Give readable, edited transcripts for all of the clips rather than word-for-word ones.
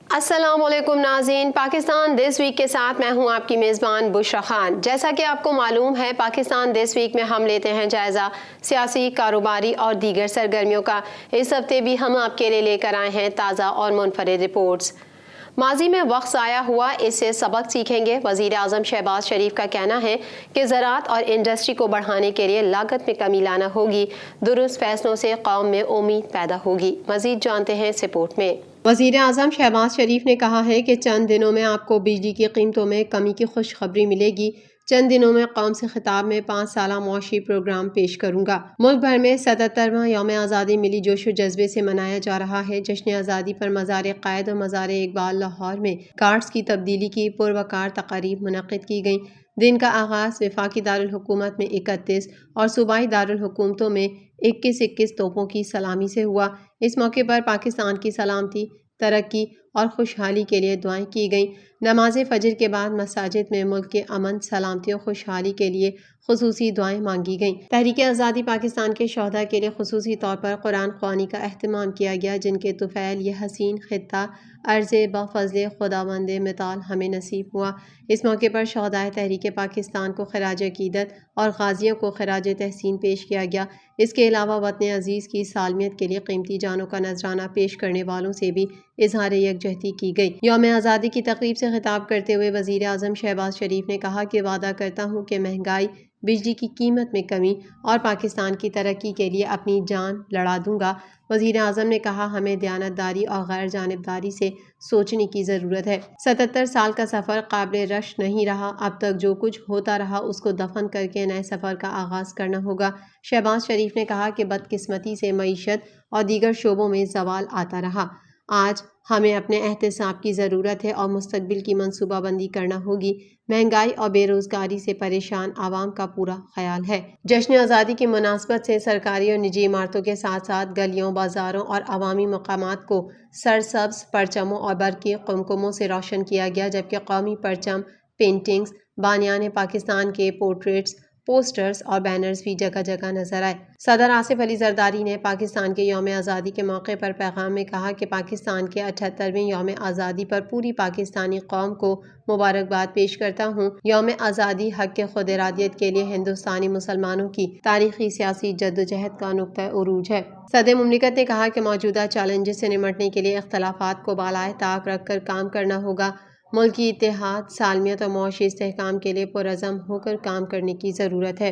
السلام علیکم ناظرین، پاکستان دس ویک کے ساتھ میں ہوں آپ کی میزبان بشرا خان۔ جیسا کہ آپ کو معلوم ہے، پاکستان دس ویک میں ہم لیتے ہیں جائزہ سیاسی، کاروباری اور دیگر سرگرمیوں کا۔ اس ہفتے بھی ہم آپ کے لیے لے کر آئے ہیں تازہ اور منفرد رپورٹس۔ ماضی میں وقت ضائع ہوا، اس سے سبق سیکھیں گے۔ وزیر اعظم شہباز شریف کا کہنا ہے کہ زراعت اور انڈسٹری کو بڑھانے کے لیے لاگت میں کمی لانا ہوگی۔ درست فیصلوں سے قوم میں امید پیدا ہوگی۔ مزید جانتے ہیں اس رپورٹ میں۔ وزیر اعظم شہباز شریف نے کہا ہے کہ چند دنوں میں آپ کو بجلی کی قیمتوں میں کمی کی خوشخبری ملے گی۔ چند دنوں میں قوم سے خطاب میں 5 سالہ معاشی پروگرام پیش کروں گا۔ ملک بھر میں 77واں یوم آزادی ملی جوش و جذبے سے منایا جا رہا ہے۔ جشن آزادی پر مزار قائد و مزار اقبال لاہور میں گارڈز کی تبدیلی کی پروقار تقاریب منعقد کی گئیں۔ دن کا آغاز وفاقی دارالحکومت میں 31 اور صوبائی دارالحکومتوں میں 21 توپوں کی سلامی سے ہوا۔ اس موقع پر پاکستان کی سلامتی، ترقی اور خوشحالی کے لیے دعائیں کی گئیں۔ نماز فجر کے بعد مساجد میں ملک کے امن، سلامتی اور خوشحالی کے لیے خصوصی دعائیں مانگی گئیں۔ تحریک آزادی پاکستان کے شہداء کے لیے خصوصی طور پر قرآن خوانی کا اہتمام کیا گیا، جن کے طفیل یہ حسین خطہ عرض بفضل خداوند متعال ہمیں نصیب ہوا۔ اس موقع پر شہداء تحریک پاکستان کو خراج عقیدت اور غازیوں کو خراج تحسین پیش کیا گیا۔ اس کے علاوہ وطن عزیز کی سالمیت کے لیے قیمتی جانوں کا نذرانہ پیش کرنے والوں سے بھی اظہار یکجہتی کی گئی۔ یوم آزادی کی تقریب سے خطاب کرتے ہوئے وزیر اعظم شہباز شریف نے کہا کہ وعدہ کرتا ہوں کہ مہنگائی، بجلی کی قیمت میں کمی اور پاکستان کی ترقی کے لیے اپنی جان لڑا دوں گا۔ وزیر اعظم نے کہا ہمیں دیانتداری اور غیر جانبداری سے سوچنے کی ضرورت ہے۔ 77 سال کا سفر قابل رشک نہیں رہا۔ اب تک جو کچھ ہوتا رہا اس کو دفن کر کے نئے سفر کا آغاز کرنا ہوگا۔ شہباز شریف نے کہا کہ بدقسمتی سے معیشت اور دیگر شعبوں میں زوال آتا رہا۔ آج ہمیں اپنے احتساب کی ضرورت ہے اور مستقبل کی منصوبہ بندی کرنا ہوگی۔ مہنگائی اور بے روزگاری سے پریشان عوام کا پورا خیال ہے۔ جشن آزادی کی مناسبت سے سرکاری اور نجی عمارتوں کے ساتھ ساتھ گلیوں، بازاروں اور عوامی مقامات کو سرسبز پرچموں اور برقی قمقموں سے روشن کیا گیا، جبکہ قومی پرچم، پینٹنگز، بانیان پاکستان کے پورٹریٹس، پوسٹرز اور بینرز بھی جگہ جگہ نظر آئے۔ صدر آصف علی زرداری نے پاکستان کے یوم آزادی کے موقع پر پیغام میں کہا کہ پاکستان کے 78ویں یوم آزادی پر پوری پاکستانی قوم کو مبارکباد پیش کرتا ہوں۔ یوم آزادی حق خود ارادیت کے لیے ہندوستانی مسلمانوں کی تاریخی سیاسی جدوجہد کا نقطہ عروج ہے۔ صدر مملکت نے کہا کہ موجودہ چیلنجز سے نمٹنے کے لیے اختلافات کو بالائے طاق رکھ کر کام کرنا ہوگا۔ ملکی اتحاد، سالمیت اور معاشی استحکام کے لیے پرعزم ہو کر کام کرنے کی ضرورت ہے۔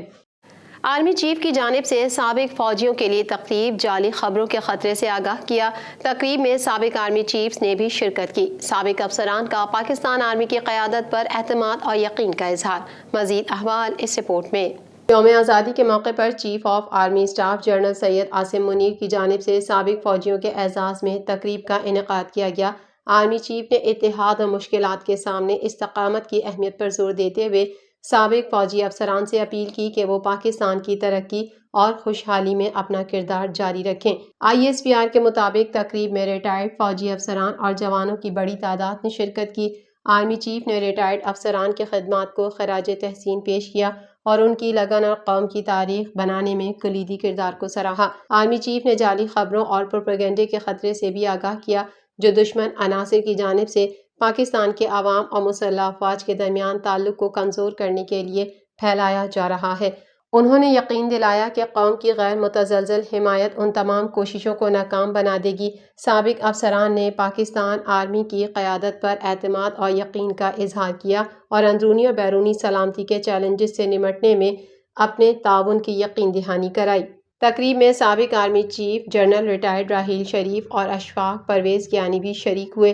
آرمی چیف کی جانب سے سابق فوجیوں کے لیے تقریب، جعلی خبروں کے خطرے سے آگاہ کیا۔ تقریب میں سابق آرمی چیفز نے بھی شرکت کی۔ سابق افسران کا پاکستان آرمی کی قیادت پر اعتماد اور یقین کا اظہار۔ مزید احوال اس رپورٹ میں۔ یوم آزادی کے موقع پر chief of army staff general Syed Asim Munir کی جانب سے سابق فوجیوں کے اعزاز میں تقریب کا انعقاد کیا گیا۔ آرمی چیف نے اتحاد اور مشکلات کے سامنے استقامت کی اہمیت پر زور دیتے ہوئے سابق فوجی افسران سے اپیل کی کہ وہ پاکستان کی ترقی اور خوشحالی میں اپنا کردار جاری رکھیں۔ ISPR کے مطابق تقریب میں ریٹائرڈ فوجی افسران اور جوانوں کی بڑی تعداد نے شرکت کی۔ آرمی چیف نے ریٹائرڈ افسران کی خدمات کو خراج تحسین پیش کیا اور ان کی لگن اور قوم کی تاریخ بنانے میں کلیدی کردار کو سراہا۔ آرمی چیف نے جعلی خبروں اور پروپیگنڈے کے خطرے سے بھی آگاہ کیا، جو دشمن عناصر کی جانب سے پاکستان کے عوام اور مسلح افواج کے درمیان تعلق کو کمزور کرنے کے لیے پھیلایا جا رہا ہے۔ انہوں نے یقین دلایا کہ قوم کی غیر متزلزل حمایت ان تمام کوششوں کو ناکام بنا دے گی۔ سابق افسران نے پاکستان آرمی کی قیادت پر اعتماد اور یقین کا اظہار کیا اور اندرونی اور بیرونی سلامتی کے چیلنجز سے نمٹنے میں اپنے تعاون کی یقین دہانی کرائی۔ تقریب میں سابق army chief general retired Raheel Sharif اور اشفاق پرویز کیانی بھی شریک ہوئے۔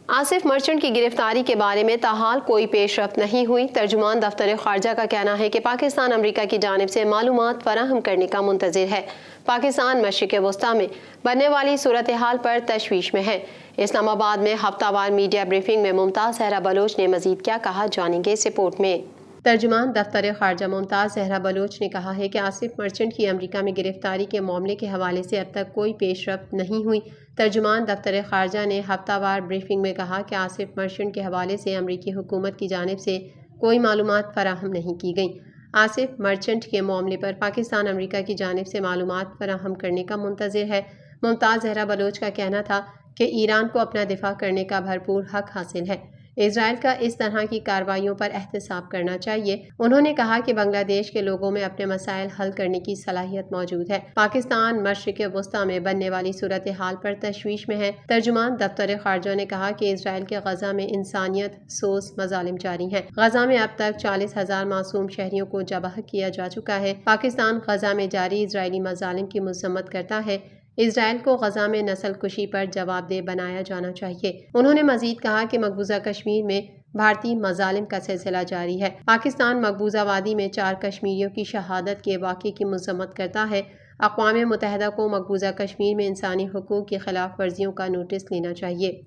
آصف مرچنٹ کی گرفتاری کے بارے میں تاحال کوئی پیش رفت نہیں ہوئی۔ ترجمان دفتر خارجہ کا کہنا ہے کہ پاکستان امریکہ کی جانب سے معلومات فراہم کرنے کا منتظر ہے۔ پاکستان مشرق وسطیٰ میں بننے والی صورتحال پر تشویش میں ہے۔ اسلام آباد میں ہفتہ وار میڈیا بریفنگ میں ممتاز زہرا بلوچ نے مزید کیا کہا، جانیں گے اس رپورٹ میں۔ ترجمان دفتر خارجہ ممتاز زہرا بلوچ نے کہا ہے کہ آصف مرچنٹ کی امریکہ میں گرفتاری کے معاملے کے حوالے سے اب تک کوئی پیش رفت نہیں ہوئی۔ ترجمان دفتر خارجہ نے ہفتہ وار بریفنگ میں کہا کہ آصف مرچنٹ کے حوالے سے امریکی حکومت کی جانب سے کوئی معلومات فراہم نہیں کی گئیں۔ آصف مرچنٹ کے معاملے پر پاکستان امریکہ کی جانب سے معلومات فراہم کرنے کا منتظر ہے۔ ممتاز زہرا بلوچ کا کہنا تھا کہ ایران کو اپنا دفاع کرنے کا بھرپور حق حاصل ہے۔ اسرائیل کا اس طرح کی کارروائیوں پر احتساب کرنا چاہیے۔ انہوں نے کہا کہ بنگلہ دیش کے لوگوں میں اپنے مسائل حل کرنے کی صلاحیت موجود ہے۔ پاکستان مشرق وسطیٰ میں بننے والی صورتحال پر تشویش میں ہے۔ ترجمان دفتر خارجہ نے کہا کہ اسرائیل کے غزہ میں انسانیت سوز مظالم جاری ہیں۔ غزہ میں اب تک 40,000 معصوم شہریوں کو ذبح کیا جا چکا ہے۔ پاکستان غزہ میں جاری اسرائیلی مظالم کی مذمت کرتا ہے۔ اسرائیل کو غزہ میں نسل کشی پر جواب دہ بنایا جانا چاہیے۔ انہوں نے مزید کہا کہ مقبوضہ کشمیر میں بھارتی مظالم کا سلسلہ جاری ہے۔ پاکستان مقبوضہ وادی میں 4 کشمیریوں کی شہادت کے واقعے کی مذمت کرتا ہے۔ اقوام متحدہ کو مقبوضہ کشمیر میں انسانی حقوق کی خلاف ورزیوں کا نوٹس لینا چاہیے۔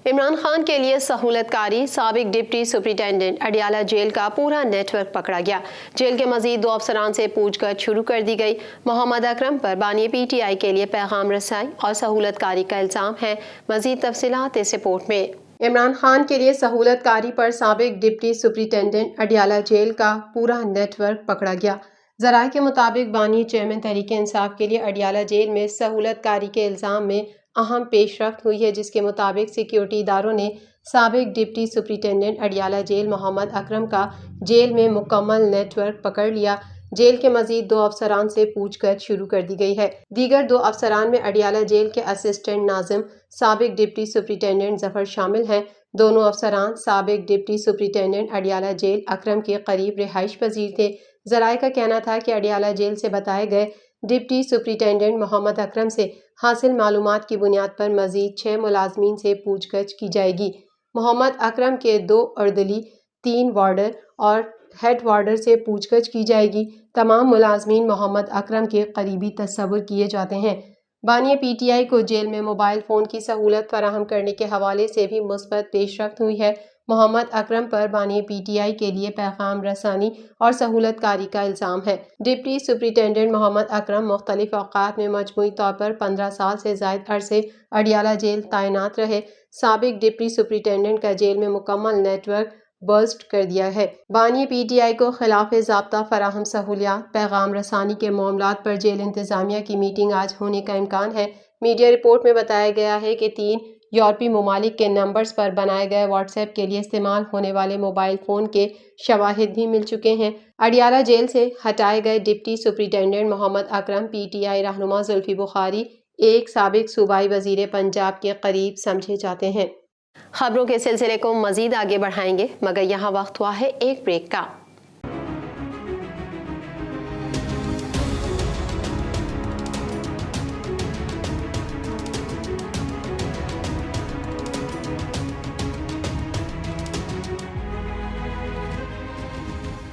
عمران خان کے لیے سہولت کاری، سابق ڈپٹی سپرنٹینڈنٹ اڈیالہ جیل کا پورا نیٹ ورک پکڑا گیا۔ جیل کے مزید 2 افسران سے پوچھ گچھ شروع کر دی گئی۔ محمد اکرم پر بانی پی ٹی آئی کے لیے پیغام رسائی اور سہولت کاری کا الزام ہے۔ مزید تفصیلات اس رپورٹ میں۔ عمران خان کے لیے سہولت کاری پر سابق ڈپٹی سپرنٹینڈنٹ اڈیالہ جیل کا پورا نیٹ ورک پکڑا گیا۔ ذرائع کے مطابق بانی چیئرمین تحریک انصاف کے لیے اڈیالہ جیل میں سہولت کاری کے الزام میں اہم پیش رفت ہوئی ہے، جس کے مطابق سیکیورٹی اداروں نے سابق ڈپٹی سپرنٹینڈنٹ اڈیالہ جیل محمد اکرم کا جیل میں مکمل نیٹ ورک پکڑ لیا۔ جیل کے مزید 2 افسران سے پوچھ گچھ شروع کر دی گئی ہے۔ دیگر 2 افسران میں اڈیالہ جیل کے اسسٹنٹ ناظم سابق ڈپٹی سپرنٹینڈنٹ ظفر شامل ہیں۔ دونوں افسران سابق ڈپٹی سپرنٹینڈنٹ اڈیالہ جیل اکرم کے قریب رہائش پذیر تھے۔ ذرائع کا کہنا تھا کہ اڈیالہ جیل سے بتائے گئے ڈپٹی سپرنٹینڈنٹ محمد اکرم سے حاصل معلومات کی بنیاد پر مزید 6 ملازمین سے پوچھ گچھ کی جائے گی۔ محمد اکرم کے 2 اردلی، 3 وارڈر اور ہیڈ وارڈر سے پوچھ گچھ کی جائے گی۔ تمام ملازمین محمد اکرم کے قریبی تصور کیے جاتے ہیں۔ بانی پی ٹی آئی کو جیل میں موبائل فون کی سہولت فراہم کرنے کے حوالے سے بھی مثبت پیش رفت ہوئی ہے۔ محمد اکرم پر بانی پی ٹی آئی کے لیے پیغام رسانی اور سہولت کاری کا الزام ہے۔ ڈپٹی سپرنٹینڈنٹ محمد اکرم مختلف اوقات میں مجموعی طور پر 15 سال سے زائد عرصے اڈیالہ جیل تعینات رہے۔ سابق ڈپٹی سپرنٹینڈنٹ کا جیل میں مکمل نیٹ ورک برسٹ کر دیا ہے۔ بانی پی ٹی آئی کو خلاف ضابطہ فراہم سہولیات، پیغام رسانی کے معاملات پر جیل انتظامیہ کی میٹنگ آج ہونے کا امکان ہے۔ میڈیا رپورٹ میں بتایا گیا ہے کہ 3 یورپی ممالک کے نمبرز پر بنائے گئے واٹس ایپ کے لیے استعمال ہونے والے موبائل فون کے شواہد بھی مل چکے ہیں۔ اڈیالہ جیل سے ہٹائے گئے deputy superintendent Muhammad Akram P T I رہنما زلفی بخاری، ایک سابق صوبائی وزیر پنجاب کے قریب سمجھے جاتے ہیں۔ خبروں کے سلسلے کو مزید آگے بڑھائیں گے، مگر یہاں وقت ہوا ہے ایک بریک کا۔